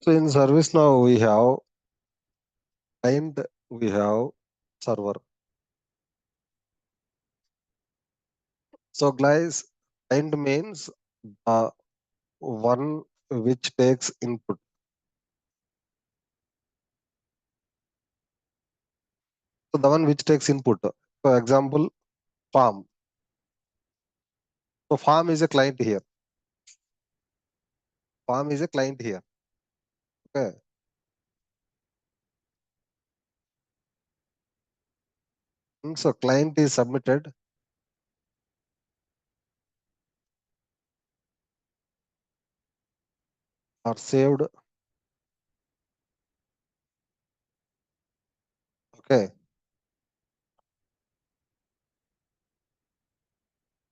So in ServiceNow, we have client, we have server. So guys, client means the one which takes input. So the one which takes input. For example, farm. So farm is a client here. Farm is a client here. Okay. So client is submitted. Or saved. Okay.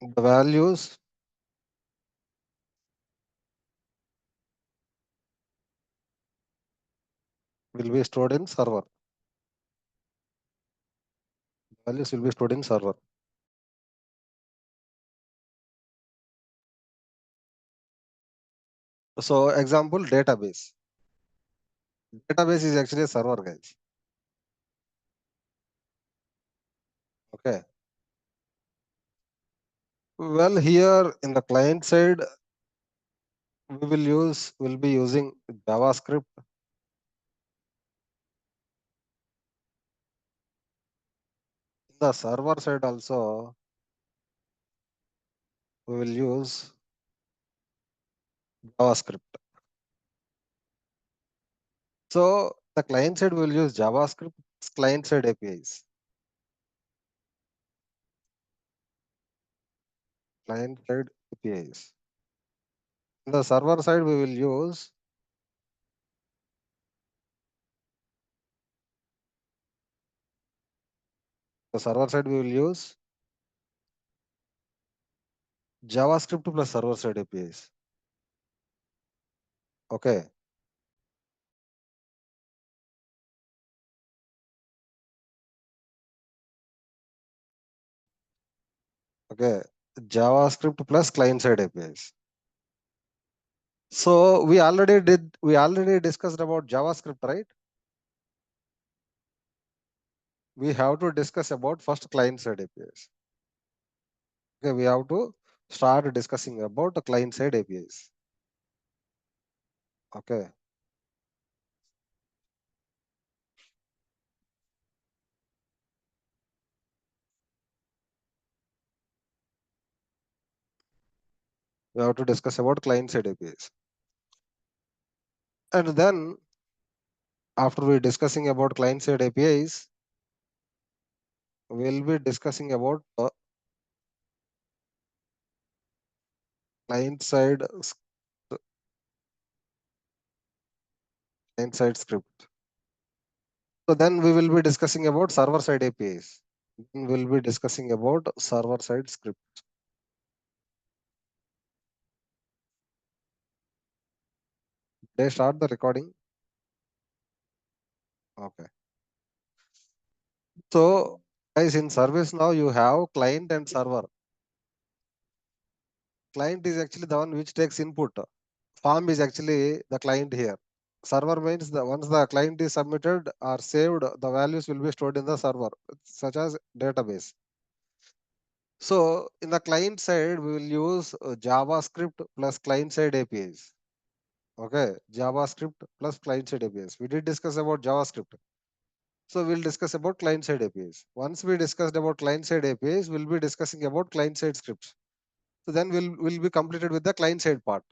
The values will be stored in server. Values will be stored in server. So example, database. Database is actually a server, guys. Okay. Well, here in the client side, we'll be using JavaScript. In the server side also, we will use JavaScript. So the client side will use JavaScript, client side APIs. Client side APIs. In the server side, we will use JavaScript plus server side APIs. Okay. Okay. JavaScript plus client side APIs. So we already discussed about JavaScript, right? We have to discuss about first client side APIs. Okay, we have to start discussing about the client side APIs. Okay. We have to discuss about client side APIs. And then after we discussing about client side APIs, we'll be discussing about client side script. So then we will be discussing about server side APIs. Then we'll be discussing about server side script. They start the recording. Okay. So guys, in ServiceNow you have client and server. Client is actually the one which takes input. Farm is actually the client here. Server means the once the client is submitted or saved, the values will be stored in the server, such as database. So in the client side, we will use JavaScript plus client side APIs. Okay, JavaScript plus client side APIs. We did discuss about JavaScript. So we'll discuss about client side APIs. Once we discussed about client side APIs, we'll be discussing about client side scripts. So then we'll be completed with the client side part.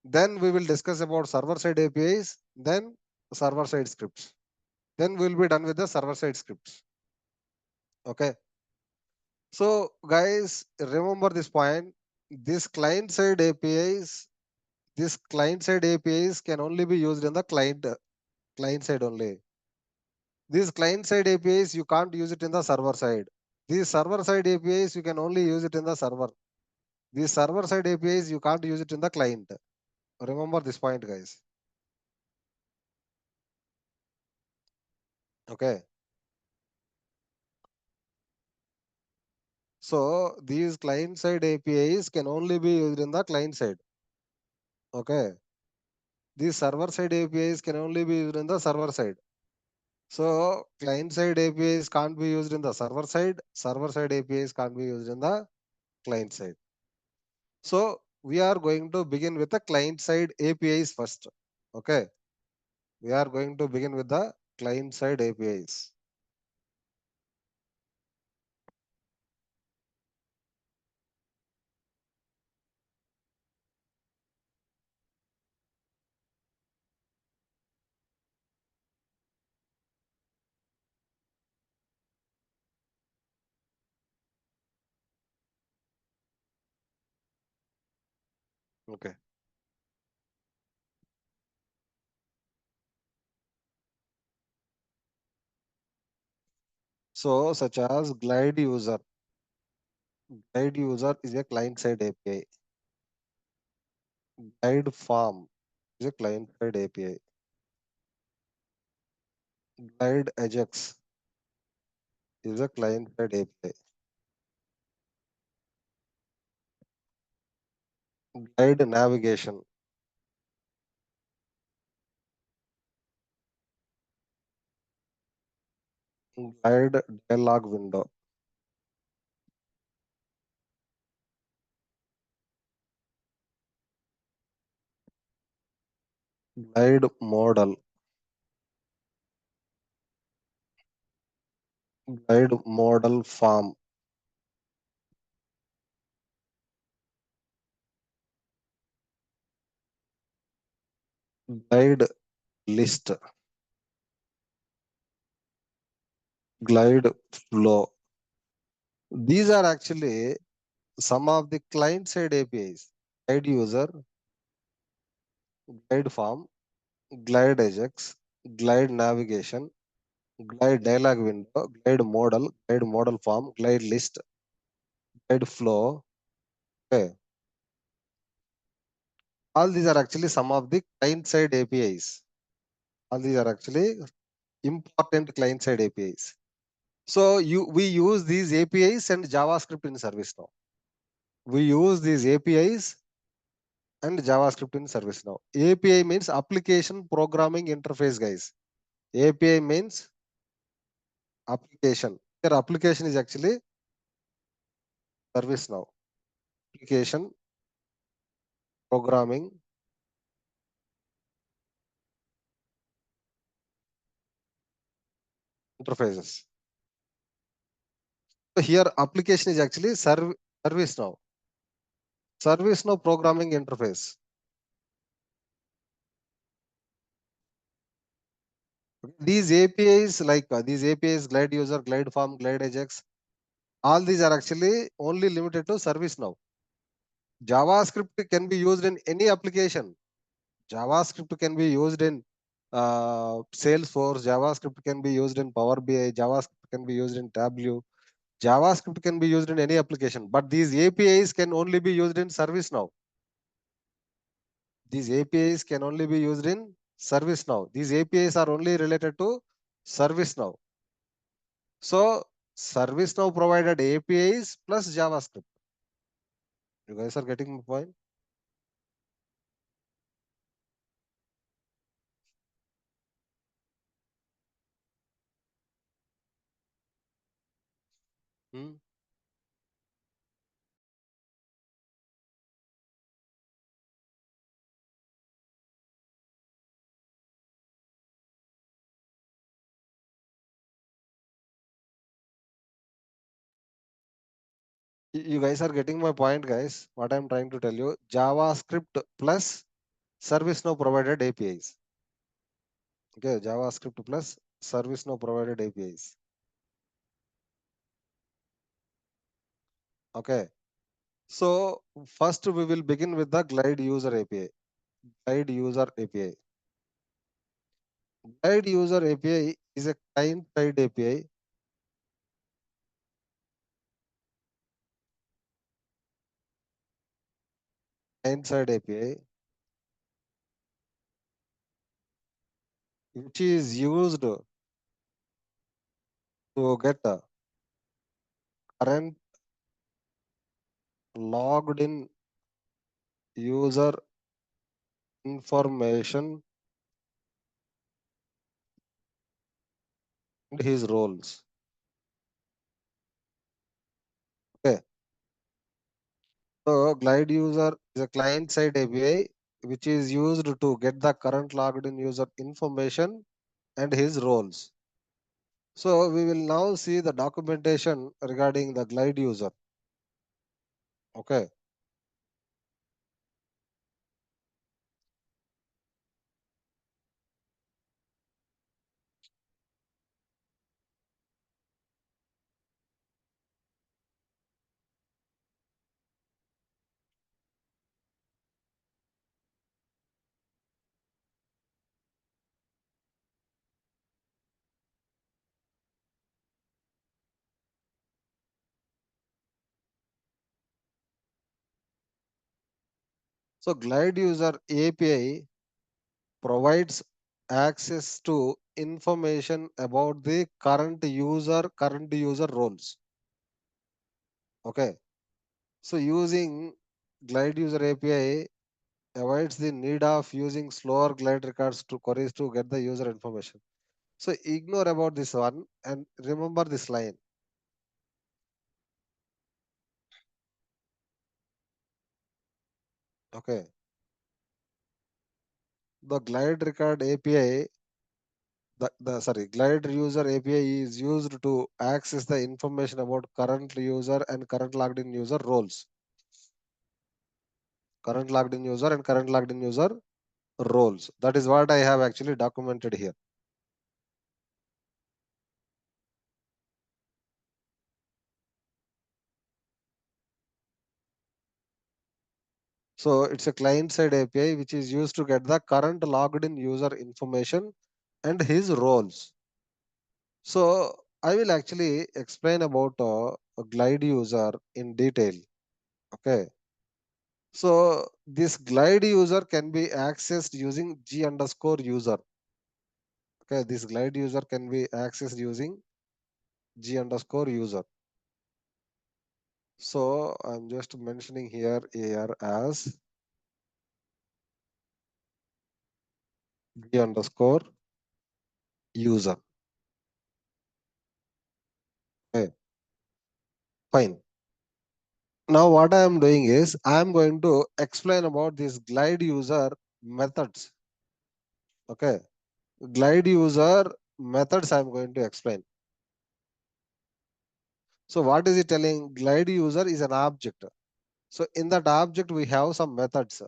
Then we will discuss about server side APIs, then server side scripts. Then we'll be done with the server side scripts. Okay. So guys, remember this point. This client side APIs, can only be used in the client side only. These client side APIs, you can't use it in the server side. These server side APIs, you can only use it in the server. These server side APIs, you can't use it in the client. Remember this point, guys. Okay. So these client side APIs can only be used in the client side. Okay. These server side APIs can only be used in the server side. So client side APIs can't be used in the server side. Server side APIs can't be used in the client side. So we are going to begin with the client side APIs first. Okay. We are going to begin with the client side APIs. Okay. So such as Glide user. Glide user is a client side API. Glide farm is a client side API. Glide Ajax is a client side API. Glide navigation. Glide dialog window. Glide model. Glide model farm. Glide list. Glide flow. These are actually some of the client side APIs. Glide user, glide farm, glide Ajax, glide navigation, glide dialog window, glide model form, glide list, glide flow. Okay. All these are actually some of the client side APIs. All these are actually important client side APIs. So we use these APIs and JavaScript in ServiceNow. We use these APIs and JavaScript in ServiceNow. API means application programming interface, guys. API means application. Your application is actually ServiceNow. Application programming interfaces. So here application is actually ServiceNow. ServiceNow programming interface. These APIs these APIs, Glide user, Glide farm, Glide Ajax, all these are actually only limited to ServiceNow. JavaScript can be used in any application. JavaScript can be used in Salesforce. JavaScript can be used in Power BI. JavaScript can be used in Tableau. JavaScript can be used in any application, but these APIs can only be used in ServiceNow. These APIs can only be used in ServiceNow. These APIs are only related to ServiceNow. So ServiceNow provided APIs plus JavaScript. You guys are getting my point? Hmm? You guys are getting my point, guys. What I'm trying to tell you, JavaScript plus ServiceNow provided APIs. Okay, JavaScript plus ServiceNow provided APIs. Okay. So first we will begin with the Glide user API. Glide user API. Glide user API is a client side API. Client side API which is used to get a current logged in user information and his roles. Okay. So Glide user is a client side API which is used to get the current logged in user information and his roles. So we will now see the documentation regarding the Glide user. Okay. So Glide user API provides access to information about the current user roles. Okay. So using Glide user API avoids the need of using slower Glide records to queries to get the user information. So ignore about this one and remember this line. Okay. The Glide record API, Glide user API is used to access the information about current user and current logged in user roles. Current logged in user and current logged in user roles. That is what I have actually documented here. So it's a client side API which is used to get the current logged in user information and his roles. So I will actually explain about a Glide user in detail. Okay. So this Glide user can be accessed using G underscore user. Okay. This Glide user can be accessed using G underscore user. So I'm just mentioning here as G underscore user. Okay. Fine. Now what I am doing is I am going to explain about this Glide user methods. Okay. Glide user methods I am going to explain. So what is it telling? Glide user is an object. So in that object we have some methods.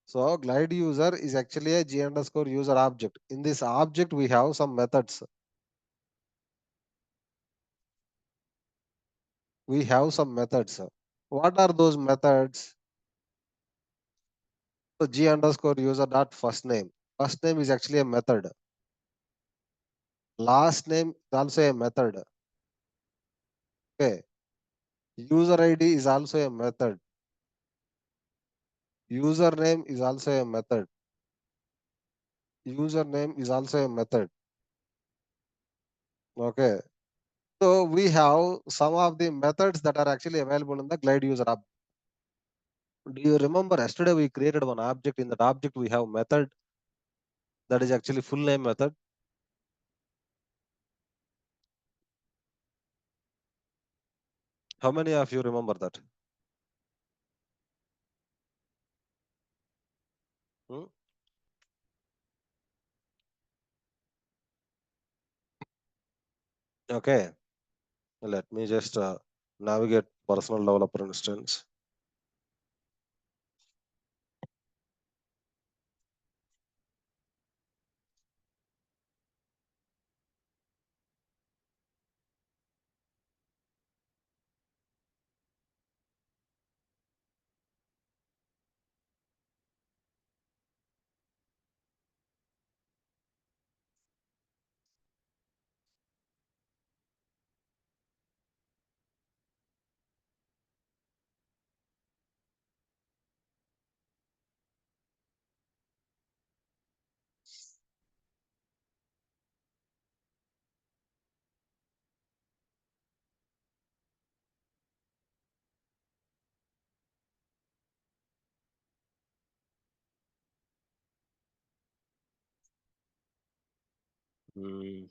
So Glide user is actually a G underscore user object. In this object we have some methods. We have some methods. What are those methods? So G underscore user dot first name. First name is actually a method. Last name is also a method. Okay. User ID is also a method. Username is also a method. Username is also a method. Okay. So we have some of the methods that are actually available in the Glide user app. Do you remember yesterday we created one object? In that object we have method that is actually full name method. How many of you remember that? Hmm? Okay. Let me just navigate personal developer instance. Mm.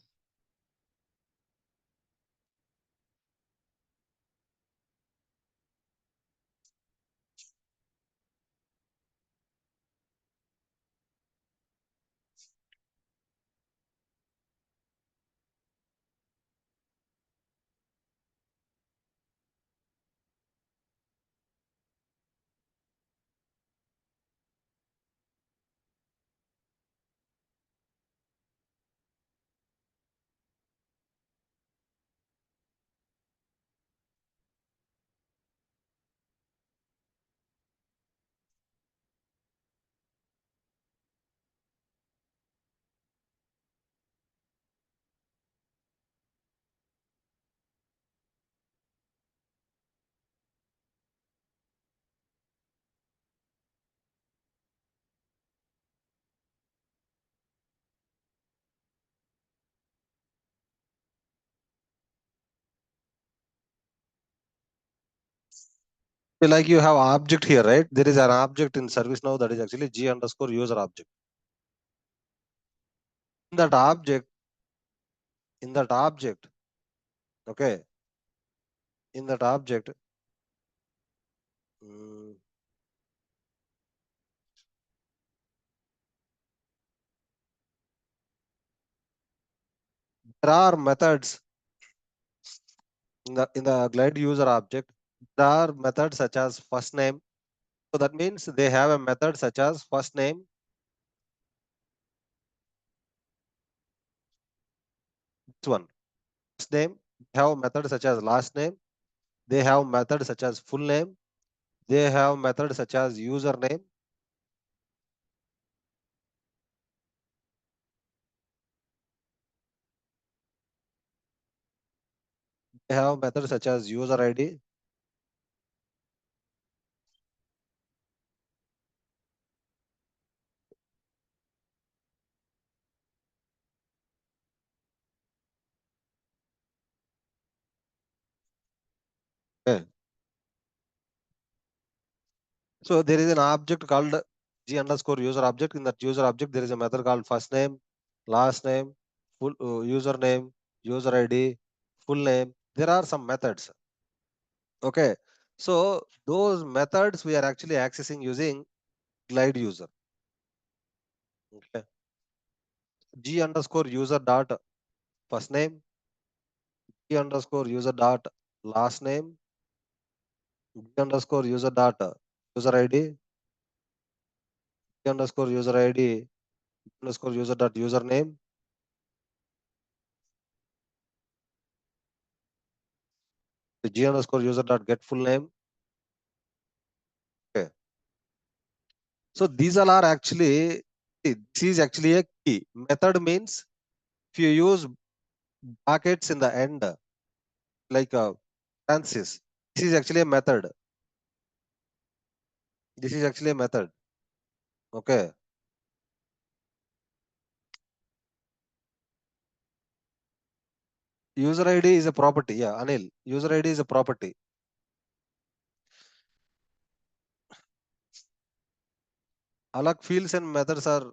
Like you have object here, right? There is an object in ServiceNow that is actually G underscore user object. In that object, okay, in that object, mm, there are methods in the glide user object. There are methods such as first name. So that means they have a method such as first name. This one, first name. They have methods such as last name. They have methods such as full name. They have methods such as username. They have methods such as user ID. Okay. So there is an object called G underscore user object. In that user object, there is a method called first name, last name, full username, user ID, full name. There are some methods. Okay. So those methods we are actually accessing using glide user. Okay. G underscore user dot first name, G underscore user dot last name, G underscore user dot user ID, G underscore user ID, underscore user dot username, G underscore user dot get full name. Okay. So these all are actually, this is actually a key. Method means if you use brackets in the end, like Francis, this is actually a method. This is actually a method. Okay. User ID is a property. Yeah, Anil. User ID is a property. Alak fields and methods are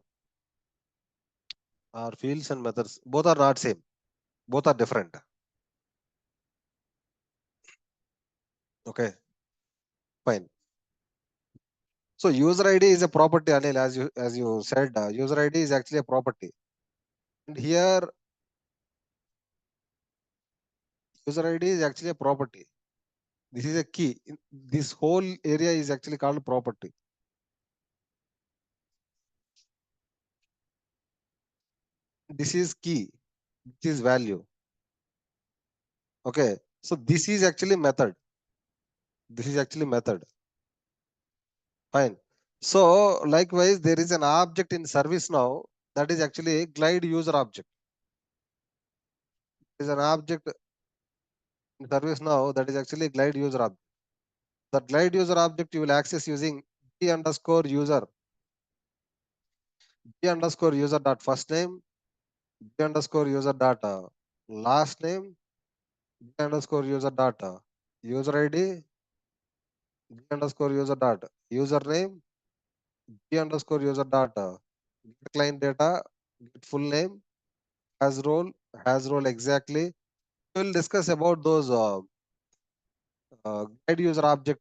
fields and methods. Both are not same. Both are different. Okay. Fine. So user ID is a property, Anil, as you said. User ID is actually a property. And here user ID is actually a property. This is a key. This whole area is actually called property. This is key. This is value. Okay. So this is actually method. This is actually method. Fine. So likewise, there is an object in ServiceNow that is actually glide user object. There is an object in ServiceNow that is actually glide user object. The glide user object you will access using G underscore user, G underscore user dot first name, G underscore user dot last name, G underscore user dot user ID, G underscore user dot username, G underscore user dot get client data, get full name, Has role exactly. We'll discuss about those guide user object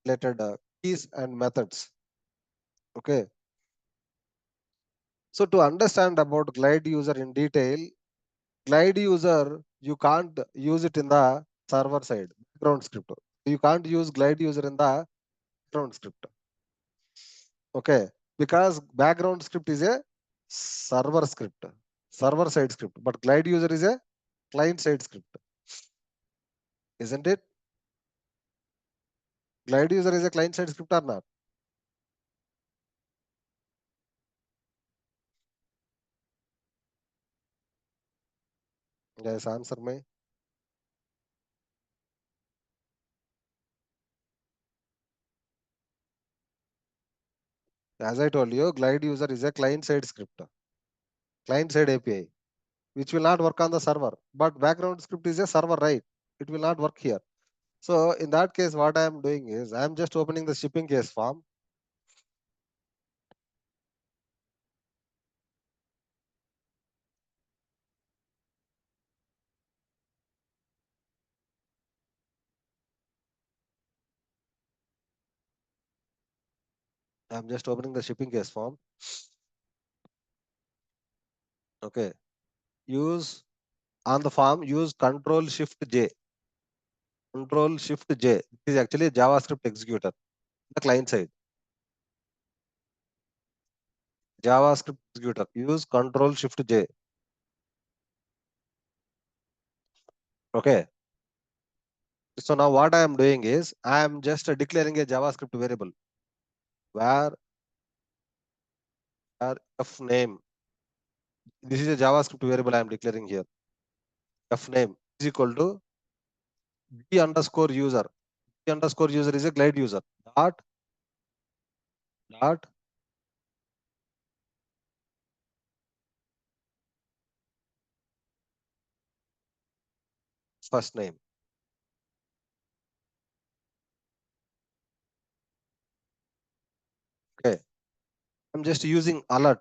related keys and methods. Okay. So to understand about glide user in detail, glide user, you can't use it in the server side, background script. You can't use glide user in the background script. Okay. Because background script is a server script, server side script, but glide user is a client side script, isn't it? Glide user is a client side script or not? Guys, answer me. As I told you, glide user is a client side script, client side API, which will not work on the server. But background script is a server, right? It will not work here. So in that case, what I am doing is I am just opening the shipping case form. I am just opening the shipping case form. Okay. Use on the form, use Control Shift J. Control Shift J. This is actually a JavaScript executor, the client side. JavaScript executor. Use Control Shift J. Okay. So now what I am doing is I am just declaring a JavaScript variable where f name. This is a JavaScript variable I am declaring here. F name is equal to g underscore user. G underscore user is a glide user. Dot first name. Okay. I'm just using alert.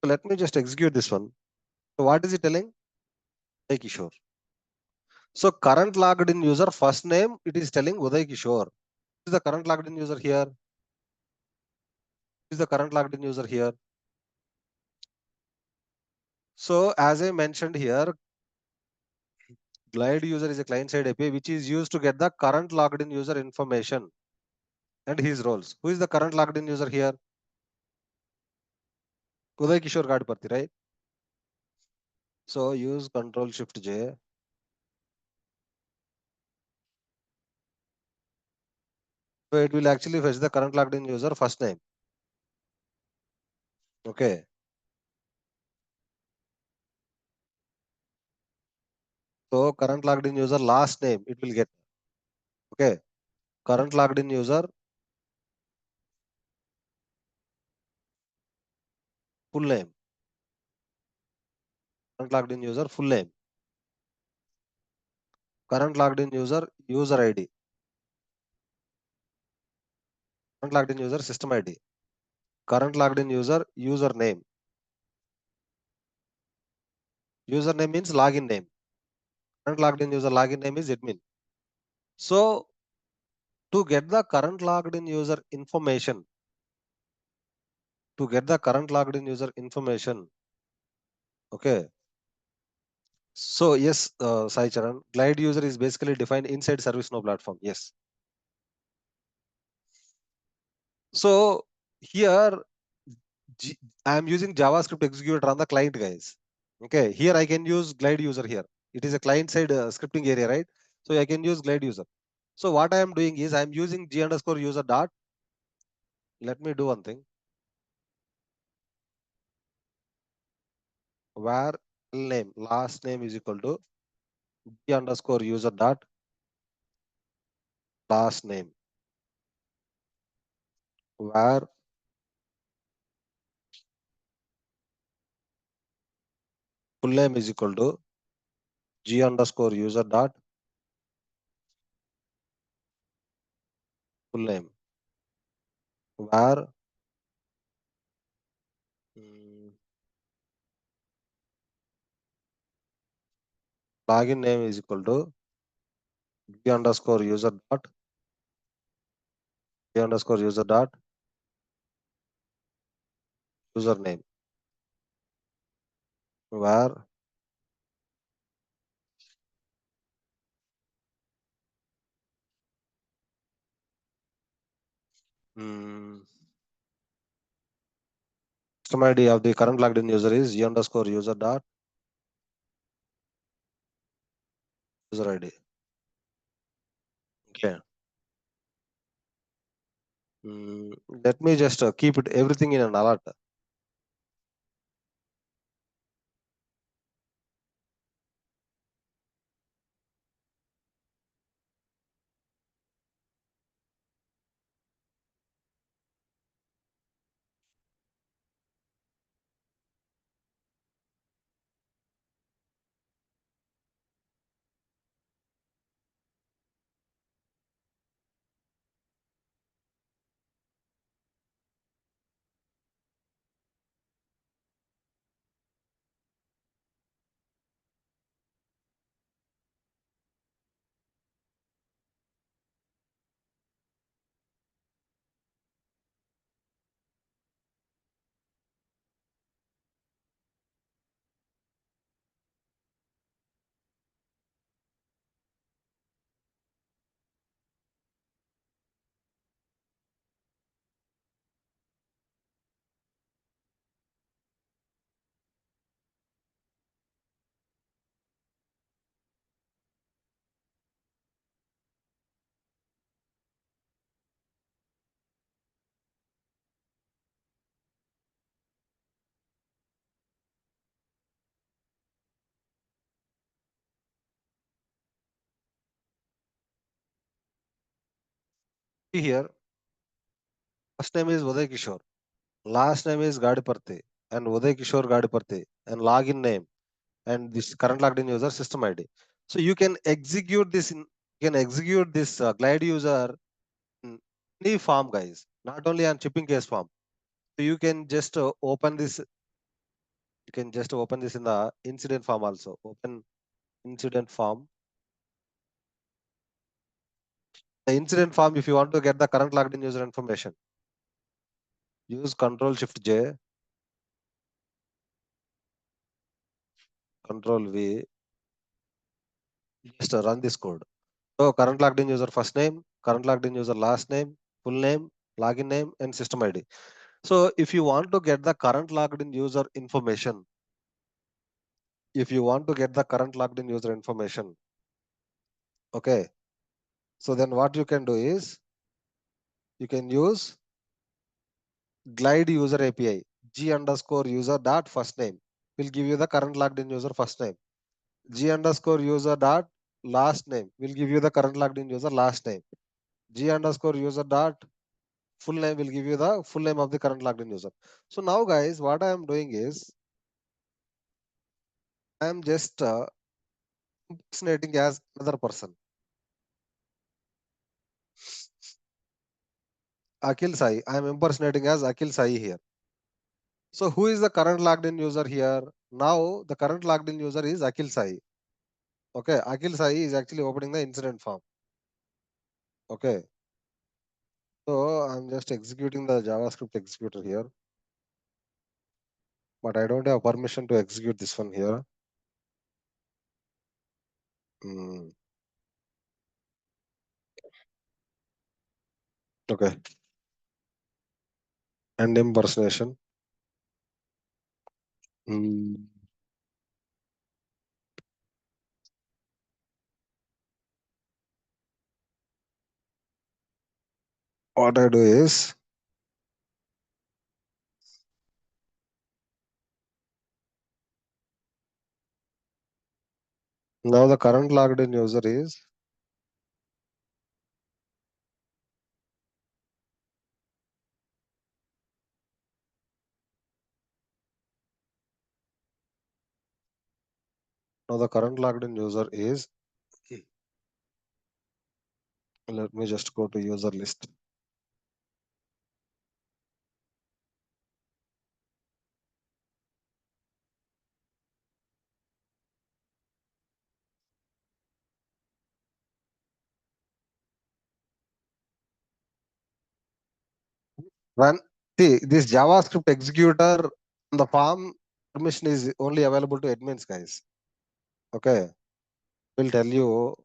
So let me just execute this one. So what is it telling? Uday Kishore. So current logged in user first name, it is telling Uday Kishore. Who is the current logged in user here? Who is the current logged in user here? So as I mentioned here, glide user is a client side API which is used to get the current logged in user information and his roles. Who is the current logged in user here? Uday Kishore Gadiparthi, right? So use Control Shift J. So it will actually fetch the current logged in user first name. Okay. So current logged in user last name it will get. Okay. Current logged in user full name. Current logged in user full name. Current logged in user user ID. Current logged in user system ID. Current logged in user username. Username means login name. Current logged in user login name is admin. So to get the current logged in user information, okay. So yes, Sai Charan, glide user is basically defined inside ServiceNow platform. Yes. So here I am using JavaScript executor on the client, guys. Okay, here I can use glide user here. It is a client side scripting area, right? So I can use glide user. So what I am doing is I am using g underscore user dot. Let me do one thing. Where name last name is equal to g underscore user dot last name. Where full name is equal to g underscore user dot full name. where mm, login name is equal to b underscore user dot b underscore user dot username, where mm, system ID of the current logged in user is e underscore user dot user ID. Okay. Let me just keep it everything in an alert. See here, first name is Uday Kishore, last name is Gadiparthi, and Uday Kishore Gadiparthi, and login name, and this current logged in user system ID. So you can execute this glide user in any form, guys, not only on shipping case form. So you can just open this. You can just open this in the incident form also. Open incident form. The incident form, if you want to get the current logged in user information, use Control Shift J, Control V, just run this code. So current logged in user first name, current logged in user last name, full name, login name, and system ID. So if you want to get the current logged in user information, if you want to get the current logged in user information, okay. So then what you can do is you can use glide user API, g underscore user dot first name will give you the current logged in user first name. G underscore user dot last name will give you the current logged in user last name. G underscore user dot full name will give you the full name of the current logged in user. So now guys, what I am doing is I am just impersonating as another person. Akhil Sai. I am impersonating as Akhil Sai here. So who is the current logged in user here? Now the current logged in user is Akhil Sai. Okay, Akhil Sai is actually opening the incident form. Okay, so I'm just executing the JavaScript executor here, but I don't have permission to execute this one here. Mm, okay, and impersonation. Mm, what I do is now the current logged in user is now the current logged in user is. Let me just go to user list. Run. See, this JavaScript executor on the farm permission is only available to admins, guys. Okay. Will tell you.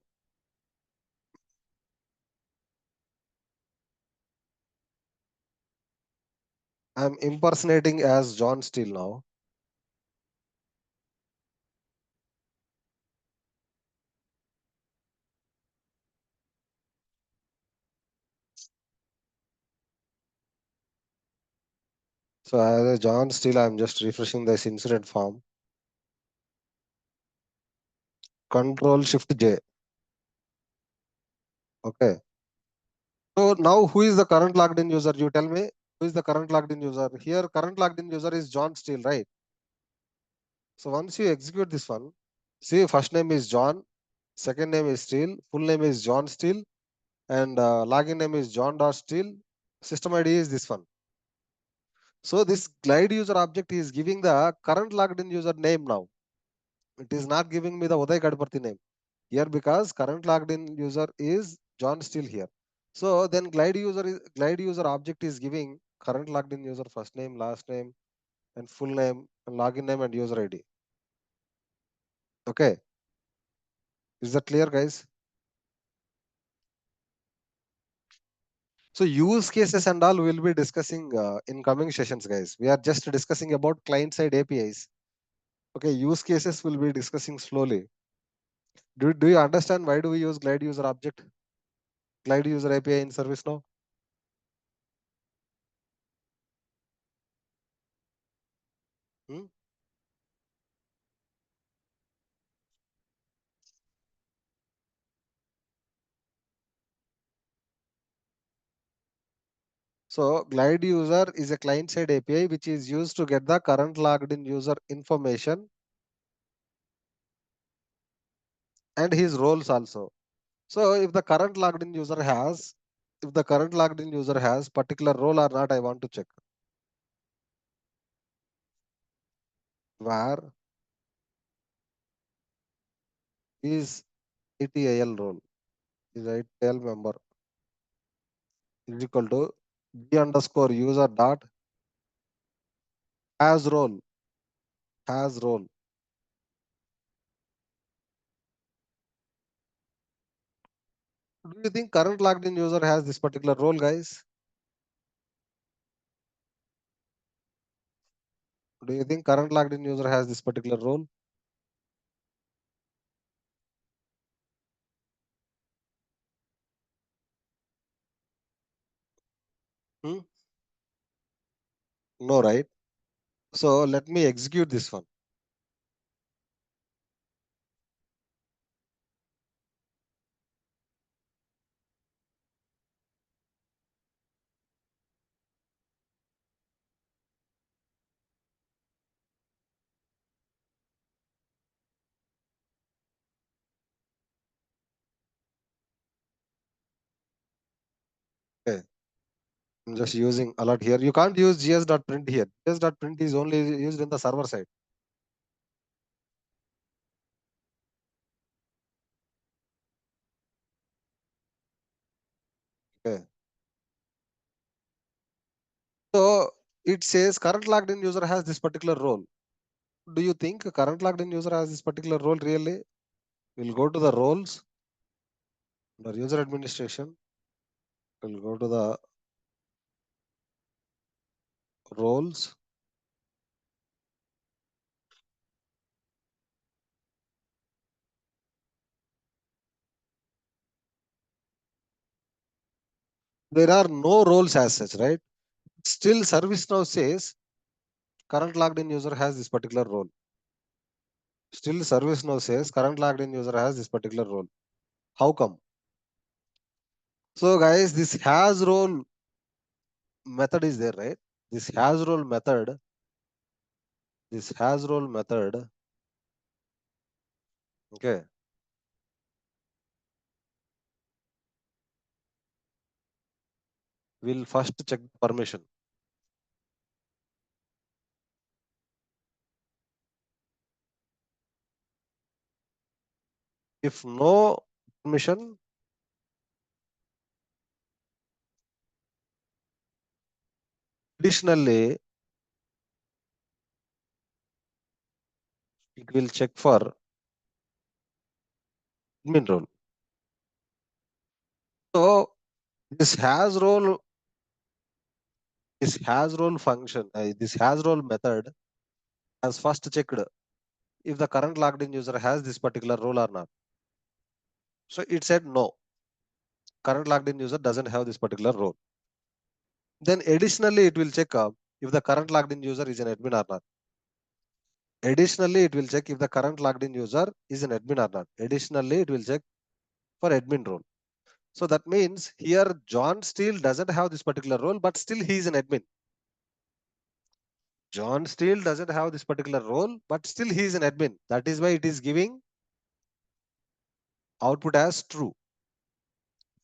I'm impersonating as John Steele now. So as a John Steele, I'm just refreshing this incident form. Control Shift J. Okay. So now who is the current logged in user? You tell me who is the current logged in user. Here current logged in user is John Steele, right? So once you execute this one, see first name is John, second name is Steele, full name is John Steele, and login name is John.Steele. System ID is this one. So this glide user object is giving the current logged in user name now. It is not giving me the Uday Gadiparthi name here because current logged in user is John Steele here. So then glide user object is giving current logged in user first name, last name, and full name, and login name and user ID. Okay, is that clear, guys? So use cases and all we'll be discussing in coming sessions, guys. We are just discussing about client side APIs. Okay, use cases will be discussing slowly. Do you understand why do we use glide user object, glide user API in ServiceNow? Hmm? So glide user is a client side API which is used to get the current logged in user information and his roles also. So if the current logged in user has, if the current logged in user has particular role or not, I want to check. Where is ITIL role? Is ITIL member is equal to b underscore user dot has role, has role. Do you think current logged in user has this particular role, guys? Do you think current logged in user has this particular role? Hmm? No, right? So let me execute this one. Okay. I'm just using alert here. You can't use gs.print here. Gs.print is only used in the server side. Okay. So it says current logged in user has this particular role. Do you think current logged in user has this particular role really? We'll go to the roles, the user administration. We'll go to the roles. There are no roles as such, right? Still ServiceNow says current logged in user has this particular role. Still ServiceNow says current logged in user has this particular role. How come? So guys, method is there, right? This has role method, this has role method, okay, will first check permission. If no permission, Additionally, it will check for admin role. So this has role, function, this has role method has first checked if the current logged in user has this particular role or not. So it said no, current logged in user doesn't have this particular role. Then additionally, it will check if the current logged in user is an admin or not. Additionally, it will check if the current logged in user is an admin or not. Additionally, it will check for admin role. So that means here John Steele doesn't have this particular role, but still he is an admin. John Steele doesn't have this particular role, but still he is an admin. That is why it is giving output as true.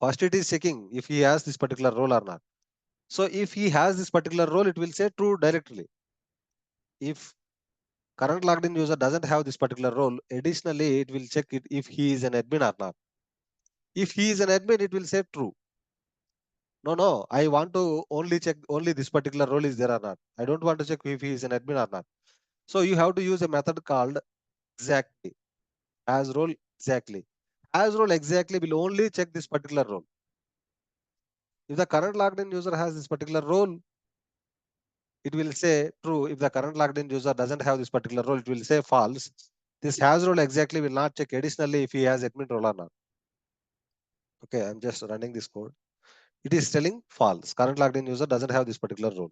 First, it is checking if he has this particular role or not. So if he has this particular role, it will say true directly. If current logged in user doesn't have this particular role, additionally, it will check it if he is an admin or not. If he is an admin, it will say true. No, I want to only check only this particular role is there or not. I don't want to check if he is an admin or not. So you have to use a method called exactly, as role exactly. As role exactly will only check this particular role. If the current logged in user has this particular role, it will say true. If the current logged in user doesn't have this particular role, it will say false. This has role exactly will not check additionally if he has admin role or not. Okay, I'm just running this code. It is telling false. Current logged in user doesn't have this particular role.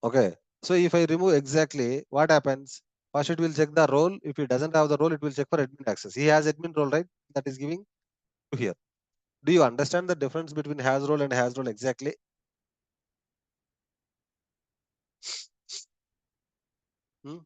Okay, so if I remove exactly, what happens? First, it will check the role. If he doesn't have the role, it will check for admin access. He has admin role, right? That is giving to here. Do you understand the difference between has role and has role exactly? Hmm?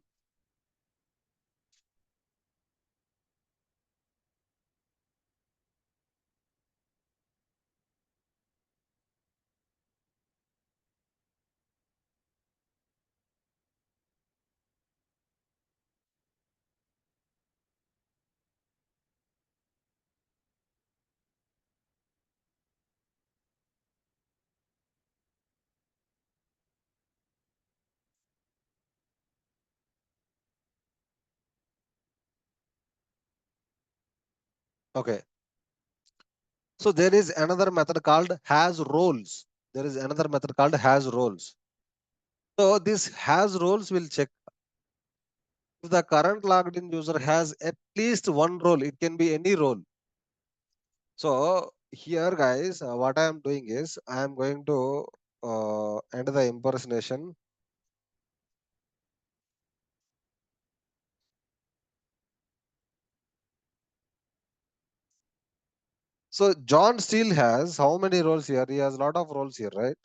Okay. So there is another method called has roles. There is another method called has roles. So this has roles will check if the current logged in user has at least one role. It can be any role. So here, guys, what I am doing is I am going to end the impersonation. So John still has how many roles here? He has a lot of roles here, right?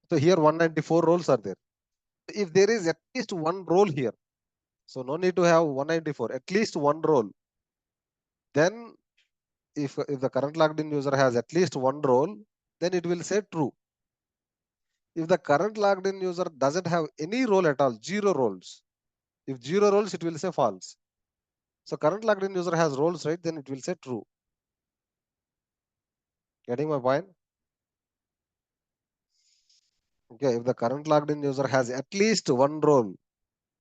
So here 194 roles are there. If there is at least one role here, so no need to have 194, at least one role. Then if the current logged in user has at least one role, then it will say true. If the current logged in user doesn't have any role at all, zero roles. If zero roles, it will say false. So current logged in user has roles, right? Then it will say true. Getting my point? Okay. If the current logged in user has at least one role,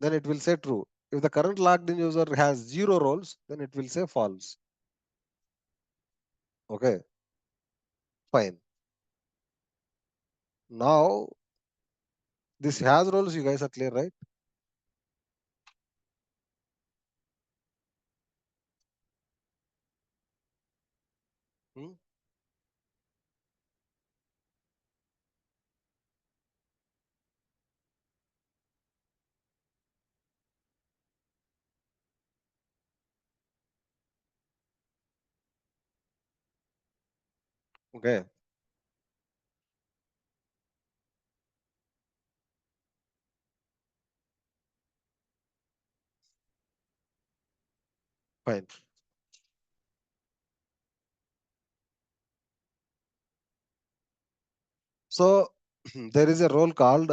then it will say true. If the current logged in user has zero roles, then it will say false. Okay. Fine. Now this has roles. You guys are clear, right? Hmm? Okay. Fine. So there is a role called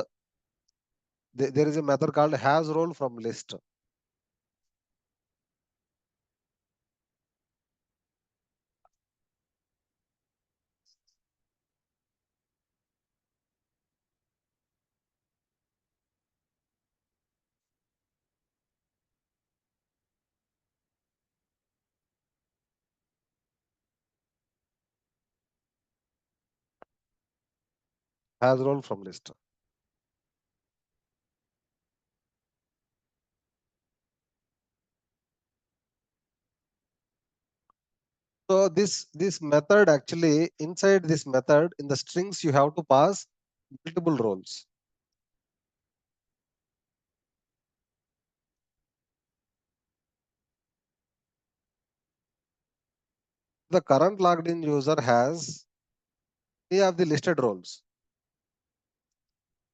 there is a method called has role from list. has role from list. So this method actually, inside this method, in the strings you have to pass multiple roles. The current logged in user has any of the listed roles.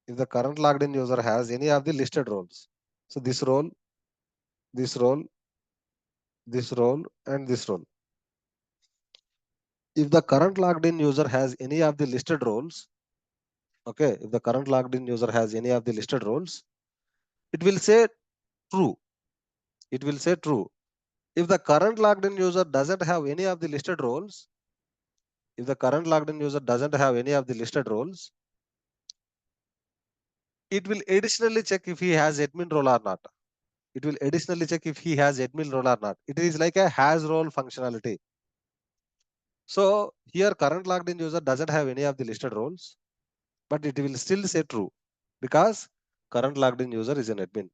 If the current logged in user has any of the listed roles, so this role, this role, this role, and this role. If the current logged in user has any of the listed roles, okay, if the current logged in user has any of the listed roles, it will say true. It will say true. If the current logged in user doesn't have any of the listed roles, if the current logged in user doesn't have any of the listed roles, it will additionally check if he has admin role or not. It will additionally check if he has admin role or not. It is like a has role functionality. So here current logged in user doesn't have any of the listed roles, but it will still say true because current logged in user is an admin.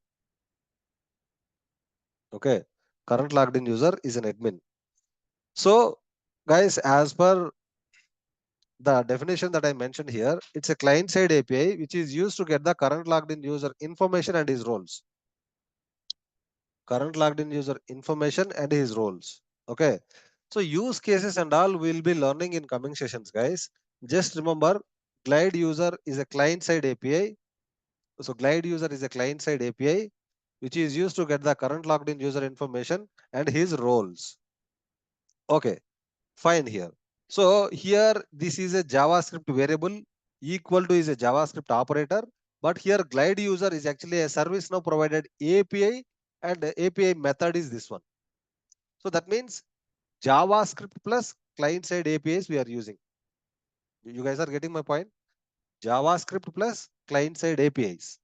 Okay. Current logged in user is an admin. So guys, as per the definition that I mentioned here, it's a client side API which is used to get the current logged in user information and his roles. Current logged in user information and his roles. Okay. So use cases and all we'll be learning in coming sessions, guys. Just remember, Glide user is a client side API. So Glide user is a client side API which is used to get the current logged in user information and his roles. Okay, fine here. So here this is a JavaScript variable, equal to is a JavaScript operator, but here Glide user is actually a ServiceNow provided API and the API method is this one. So that means JavaScript plus client side APIs we are using. You guys are getting my point? JavaScript plus client side APIs.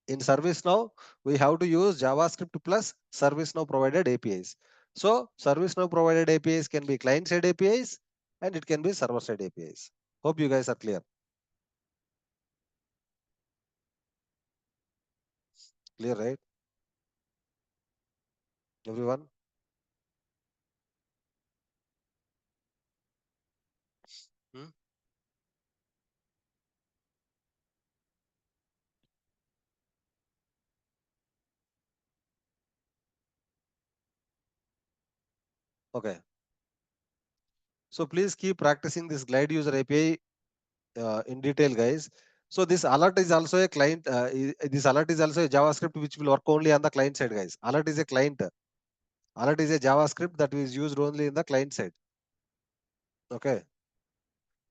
In ServiceNow, we have to use JavaScript plus ServiceNow provided APIs. So ServiceNow provided APIs can be client side APIs and it can be server side APIs. Hope you guys are clear. Clear, right? Everyone? Hmm? Okay. So please keep practicing this Glide user API in detail, guys. So this alert is also a client. This alert is also a JavaScript which will work only on the client side, guys. Alert is a client. Alert is a JavaScript that is used only in the client side. Okay.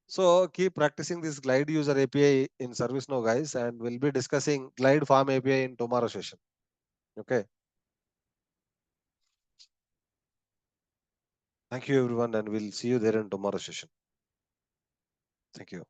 So keep practicing this Glide user API in ServiceNow, guys, and we'll be discussing Glide Farm API in tomorrow session. Okay. Thank you, everyone, and we'll see you there in tomorrow session. Thank you.